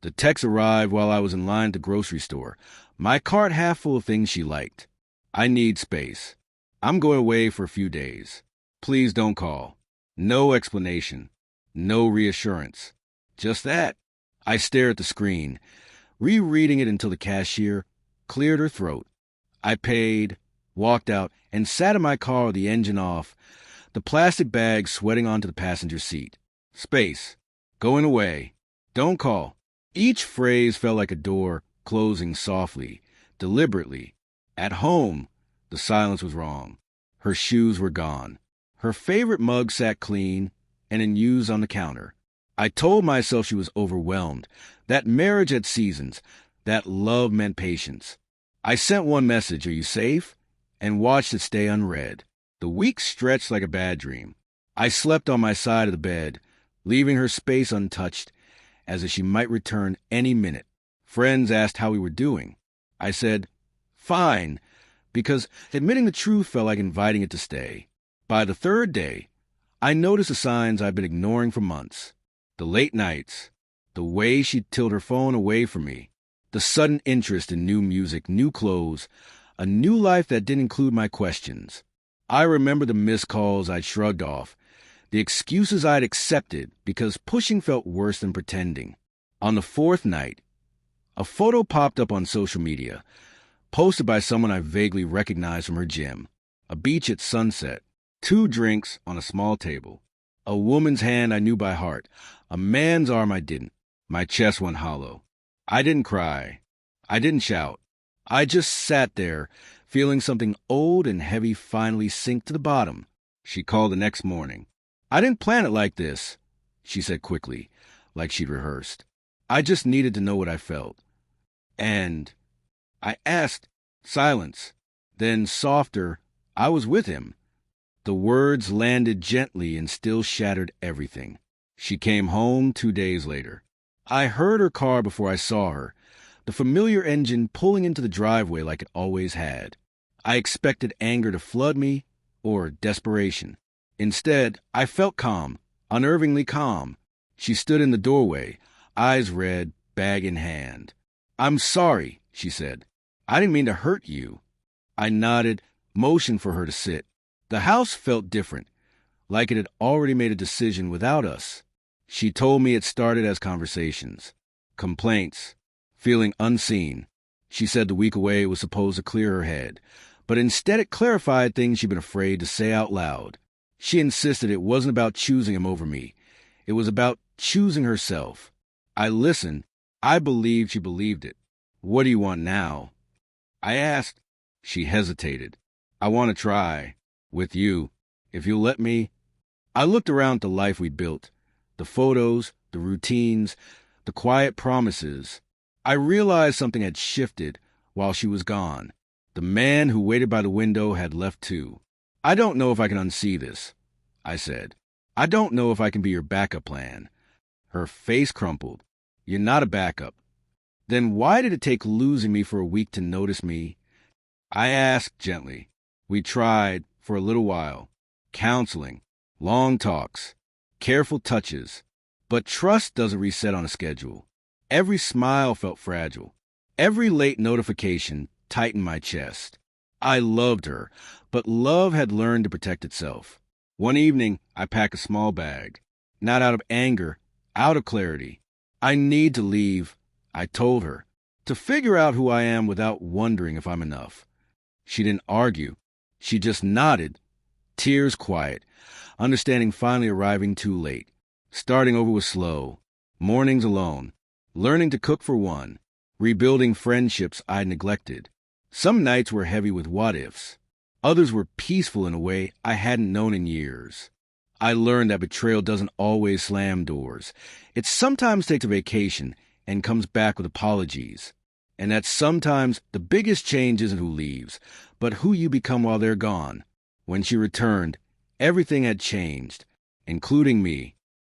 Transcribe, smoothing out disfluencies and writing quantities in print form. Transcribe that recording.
The text arrived while I was in line at the grocery store. My cart half full of things she liked. I need space. I'm going away for a few days. Please don't call. No explanation. No reassurance. Just that. I stared at the screen, rereading it until the cashier cleared her throat. I paid, walked out, and sat in my car with the engine off, the plastic bag sweating onto the passenger seat. Space. Going away. Don't call. Each phrase felt like a door closing softly, deliberately. At home, the silence was wrong. Her shoes were gone. Her favorite mug sat clean and in use on the counter. I told myself she was overwhelmed, that marriage had seasons, that love meant patience. I sent one message, "Are you safe?" and watched it stay unread. The week stretched like a bad dream. I slept on my side of the bed, leaving her space untouched, as if she might return any minute. Friends asked how we were doing. I said, fine, because admitting the truth felt like inviting it to stay. By the third day, I noticed the signs I'd been ignoring for months. The late nights, the way she'd tilt her phone away from me, the sudden interest in new music, new clothes, a new life that didn't include my questions. I remember the missed calls I'd shrugged off, the excuses I'd accepted because pushing felt worse than pretending. On the fourth night, a photo popped up on social media, posted by someone I vaguely recognized from her gym. A beach at sunset, 2 drinks on a small table, a woman's hand I knew by heart, a man's arm I didn't. My chest went hollow. I didn't cry. I didn't shout. I just sat there, feeling something old and heavy finally sink to the bottom. She called the next morning. "I didn't plan it like this," she said quickly, like she'd rehearsed. I just needed to know what I felt. And I asked. Silence. Then, softer, "I was with him." The words landed gently and still shattered everything. She came home 2 days later. I heard her car before I saw her, the familiar engine pulling into the driveway like it always had. I expected anger to flood me, or desperation. Instead, I felt calm, unnervingly calm. She stood in the doorway, eyes red, bag in hand. "I'm sorry," she said. "I didn't mean to hurt you." I nodded, motioned for her to sit. The house felt different, like it had already made a decision without us. She told me it started as conversations, complaints, feeling unseen. She said the week away was supposed to clear her head, but instead it clarified things she'd been afraid to say out loud. She insisted it wasn't about choosing him over me. It was about choosing herself. I listened. I believed she believed it. "What do you want now?" I asked. She hesitated. "I want to try. With you. If you'll let me." I looked around at the life we'd built. The photos, the routines, the quiet promises. I realized something had shifted while she was gone. The man who waited by the window had left too. "I don't know if I can unsee this," I said. "I don't know if I can be your backup plan." Her face crumpled. "You're not a backup." "Then why did it take losing me for a week to notice me?" I asked gently. We tried, for a little while. Counseling, long talks, careful touches. But trust doesn't reset on a schedule. Every smile felt fragile. Every late notification tightened my chest. I loved her, but love had learned to protect itself. One evening, I packed a small bag. Not out of anger, out of clarity. "I need to leave," I told her, "to figure out who I am without wondering if I'm enough." She didn't argue. She just nodded, tears quiet, understanding finally arriving too late. Starting over was slow. Mornings alone. Learning to cook for one. Rebuilding friendships I'd neglected. Some nights were heavy with what-ifs. Others were peaceful in a way I hadn't known in years. I learned that betrayal doesn't always slam doors. It sometimes takes a vacation and comes back with apologies. And that sometimes the biggest change isn't who leaves, but who you become while they're gone. When she returned, everything had changed, including me.